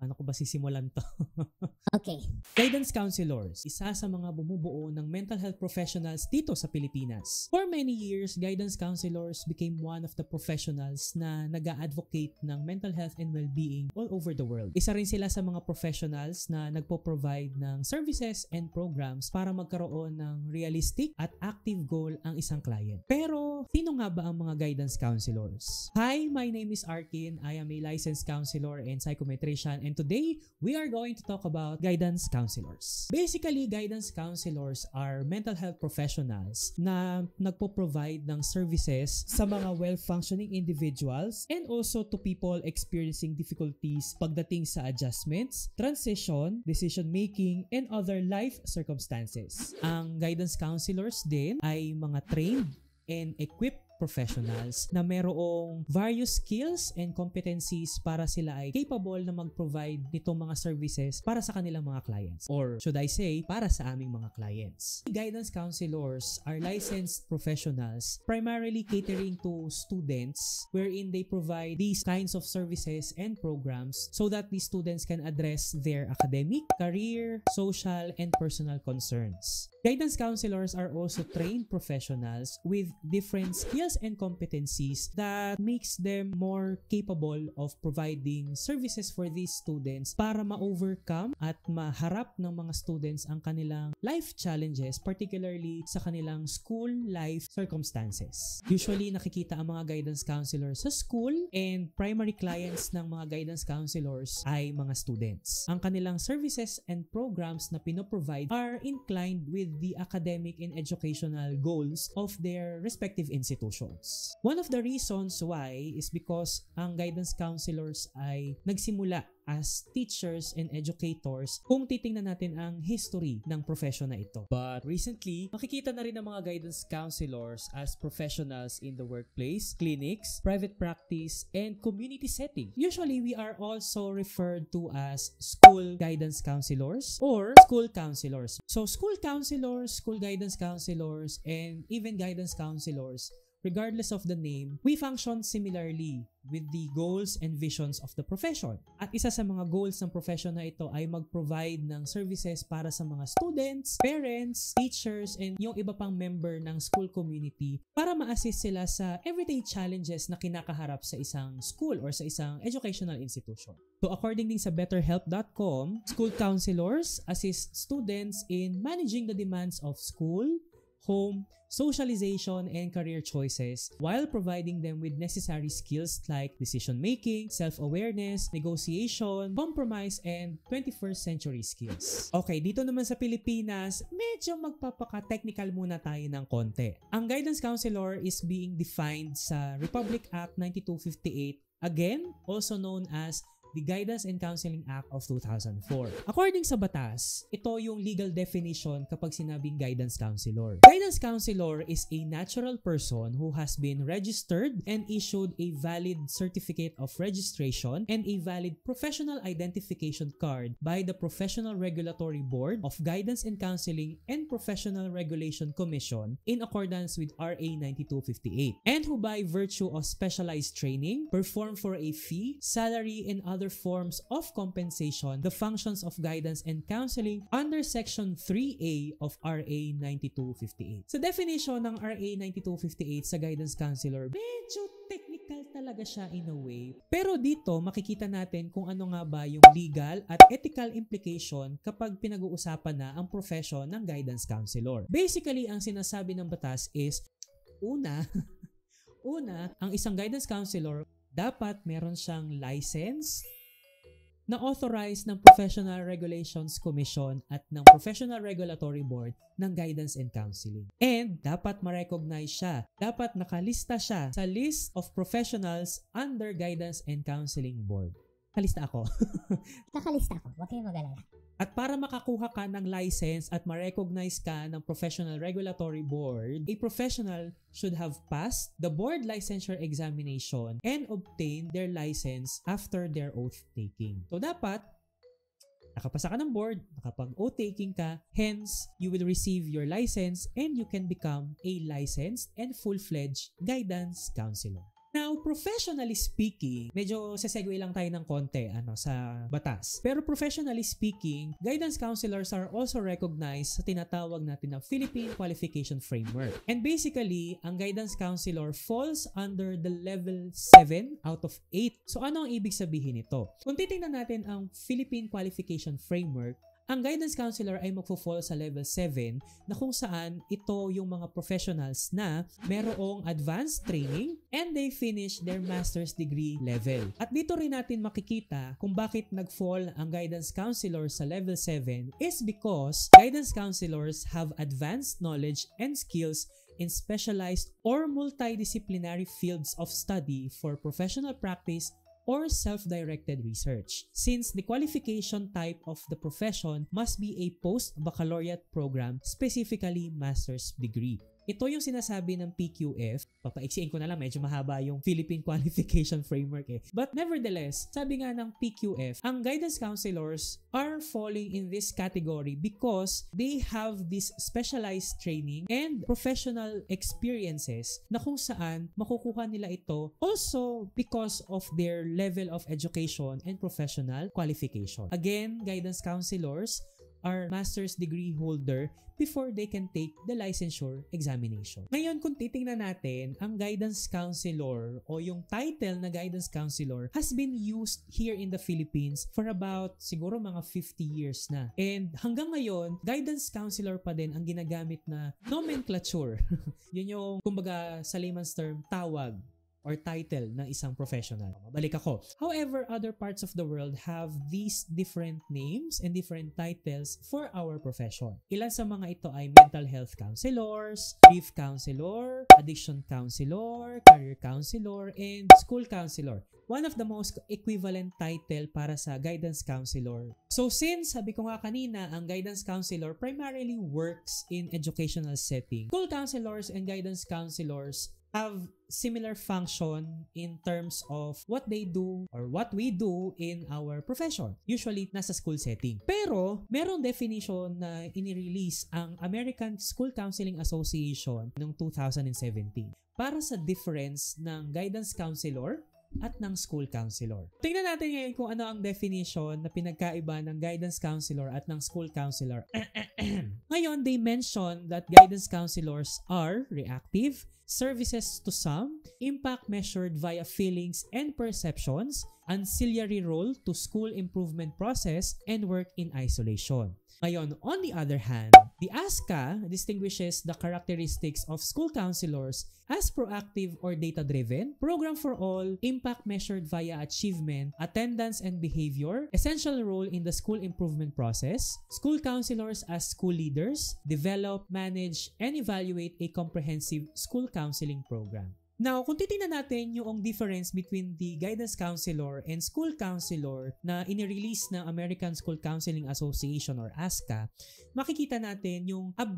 Paano ko ba sisimulan to? Okay. Guidance counselors, isa sa mga bumubuo ng mental health professionals dito sa Pilipinas. For many years, guidance counselors became one of the professionals na nag-a-advocate ng mental health and well-being all over the world. Isa rin sila sa mga professionals na nagpo-provide ng services and programs para magkaroon ng realistic at active goal ang isang client. Pero, sino nga ba ang mga guidance counselors? Hi, my name is Arkin. I am a licensed counselor and psychometrician, and today, we are going to talk about guidance counselors. Basically, guidance counselors are mental health professionals na nagpo-provide ng services sa mga well-functioning individuals and also to people experiencing difficulties pagdating sa adjustments, transition, decision-making, and other life circumstances. Ang guidance counselors din ay mga trained and equipped professionals na merong various skills and competencies para sila ay capable na mag-provide nitong mga services para sa kanilang mga clients, or should I say, para sa aming mga clients. Guidance counselors are licensed professionals primarily catering to students, wherein they provide these kinds of services and programs so that these students can address their academic, career, social, and personal concerns. Guidance counselors are also trained professionals with different skills and competencies that makes them more capable of providing services for these students para ma-overcome at maharap ng mga students ang kanilang life challenges, particularly sa kanilang school life circumstances. Usually, nakikita ang mga guidance counselors sa school, and primary clients ng mga guidance counselors ay mga students. Ang kanilang services and programs na pinoprovide are inclined with the academic and educational goals of their respective institutions. One of the reasons why is because ang guidance counselors ay nagsimula as teachers and educators kung titingnan natin ang history ng profession na ito. But recently, makikita na rin ang mga guidance counselors as professionals in the workplace, clinics, private practice, and community setting. Usually, we are also referred to as school guidance counselors or school counselors. So, school counselors, school guidance counselors, and even guidance counselors, regardless of the name, we function similarly with the goals and visions of the profession. At isa sa mga goals ng profession na ito ay mag-provide ng services para sa mga students, parents, teachers, and yung iba pang member ng school community para ma-assist sila sa everyday challenges na kinakaharap sa isang school or sa isang educational institution. So according din sa betterhelp.com, school counselors assist students in managing the demands of school, home, socialization, and career choices while providing them with necessary skills like decision-making, self-awareness, negotiation, compromise, and 21st century skills. Okay, dito naman sa Pilipinas, medyo magpapaka-technical muna tayo ng konti. Ang guidance counselor is being defined sa Republic Act 9258, again, also known as the Guidance and Counseling Act of 2004. According sa batas, ito yung legal definition kapag sinabing guidance counselor. Guidance counselor is a natural person who has been registered and issued a valid certificate of registration and a valid professional identification card by the Professional Regulatory Board of Guidance and Counseling and Professional Regulation Commission in accordance with RA 9258, and who by virtue of specialized training perform for a fee, salary, and other forms of compensation the functions of guidance and counseling under Section 3A of RA 9258. Sa definition ng RA 9258 sa guidance counselor, medyo technical talaga siya in a way. Pero dito, makikita natin kung ano nga ba yung legal at ethical implication kapag pinag-uusapan na ang profession ng guidance counselor. Basically, ang sinasabi ng batas is, una, ang isang guidance counselor dapat meron siyang license na authorized ng Professional Regulations Commission at ng Professional Regulatory Board ng Guidance and Counseling. And dapat ma-recognize siya. Dapat nakalista siya sa list of professionals under Guidance and Counseling Board. Nakalista ako. Nakalista ako. Huwag kayong mag-alala. At para makakuha ka ng license at ma-recognize ka ng Professional Regulatory Board, a professional should have passed the board licensure examination and obtained their license after their oath-taking. So dapat, nakapasa ka ng board, nakapag-oath-taking ka, hence, you will receive your license and you can become a licensed and full-fledged guidance counselor. Now, professionally speaking, medyo sesegue lang tayo ng konti sa batas. Pero professionally speaking, guidance counselors are also recognized sa tinatawag natin na Philippine Qualification Framework. And basically, ang guidance counselor falls under the level 7 out of 8. So ano ang ibig sabihin nito? Kung titingnan natin ang Philippine Qualification Framework, ang guidance counselor ay magfo-fall sa level 7 na kung saan ito yung mga professionals na merong advanced training and they finish their master's degree level. At dito rin natin makikita kung bakit nag-fall ang guidance counselor sa level 7 is because guidance counselors have advanced knowledge and skills in specialized or multidisciplinary fields of study for professional practice or self-directed research, since the qualification type of the profession must be a post-baccalaureate program, specifically master's degree. Ito yung sinasabi ng PQF. Papaiksiin ko na lang, medyo mahaba yung Philippine Qualification Framework But nevertheless, sabi nga ng PQF, ang guidance counselors are falling in this category because they have this specialized training and professional experiences na kung saan makukuha nila ito also because of their level of education and professional qualification. Again, guidance counselors are master's degree holder before they can take the licensure examination. Ngayon, kung titingnan natin, ang guidance counselor o yung title na guidance counselor has been used here in the Philippines for about siguro mga 50 years na. And hanggang ngayon, guidance counselor pa din ang ginagamit na nomenclature. Yun yung, kumbaga sa layman's term, tawag or title ng isang professional. Mabalik ako. However, other parts of the world have these different names and different titles for our profession. Ilan sa mga ito ay mental health counselors, grief counselor, addiction counselor, career counselor, and school counselor. One of the most equivalent title para sa guidance counselor. So since, sabi ko nga kanina, ang guidance counselor primarily works in educational setting, school counselors and guidance counselors have similar function in terms of what they do or what we do in our profession. Usually, nasa school setting. Pero, merong definition na inirelease ang American School Counseling Association noong 2017 para sa difference ng guidance counselor at ng school counselor. Tingnan natin ngayon kung ano ang definition na pinagkaiba ng guidance counselor at ng school counselor. Ngayon, they mention that guidance counselors are reactive, services to some, impact measured via feelings and perceptions, ancillary role to school improvement process, and work in isolation. Ngayon, on the other hand, the ASCA distinguishes the characteristics of school counselors as proactive or data-driven, program for all, impact measured via achievement, attendance and behavior, essential role in the school improvement process, school counselors as school leaders, develop, manage, and evaluate a comprehensive school counseling program. Now, kung titingnan natin yung difference between the guidance counselor and school counselor na inirelease ng American School Counseling Association or ASCA, makikita natin yung a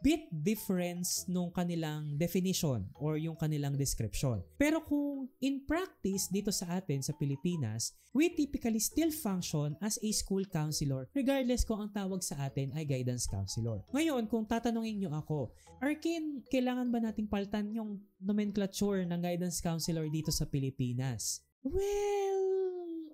bit difference nung kanilang definition or yung kanilang description. Pero kung in practice dito sa atin sa Pilipinas, we typically still function as a school counselor regardless kung ang tawag sa atin ay guidance counselor. Ngayon, kung tatanungin nyo ako, Arkin, kailangan ba nating palitan yung nomenclature ng guidance counselor dito sa Pilipinas? Well,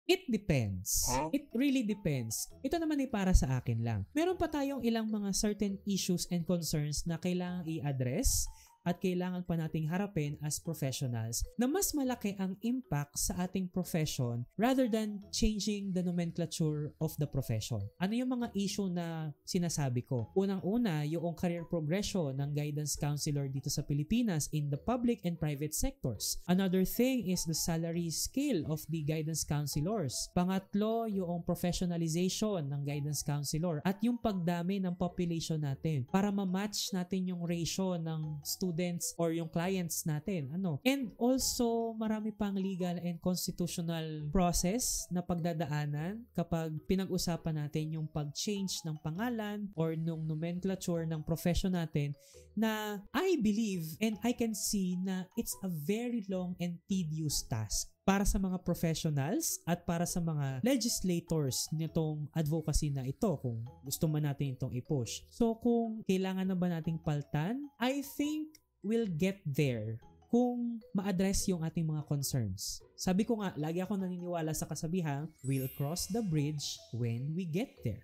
it depends. It really depends. Ito naman ay para sa akin lang. Meron pa tayong ilang mga certain issues and concerns na kailangang i-address at kailangan pa nating harapin as professionals na mas malaki ang impact sa ating profession rather than changing the nomenclature of the profession. Ano yung mga issue na sinasabi ko? Unang-una, yung career progression ng guidance counselor dito sa Pilipinas in the public and private sectors. Another thing is the salary scale of the guidance counselors. Pangatlo, yung professionalization ng guidance counselor at yung pagdami ng population natin para ma-match natin yung ratio ng students or yung clients natin. And also, marami pang legal and constitutional process na pagdadaanan kapag pinag-usapan natin yung pag-change ng pangalan or nung nomenclature ng profession natin na I believe and I can see na it's a very long and tedious task para sa mga professionals at para sa mga legislators nitong advocacy na ito kung gusto man natin itong i-push. So kung kailangan na ba nating paltan, I think we'll get there kung ma-address yung ating mga concerns. Sabi ko nga, lagi ako naniniwala sa kasabihang, we'll cross the bridge when we get there.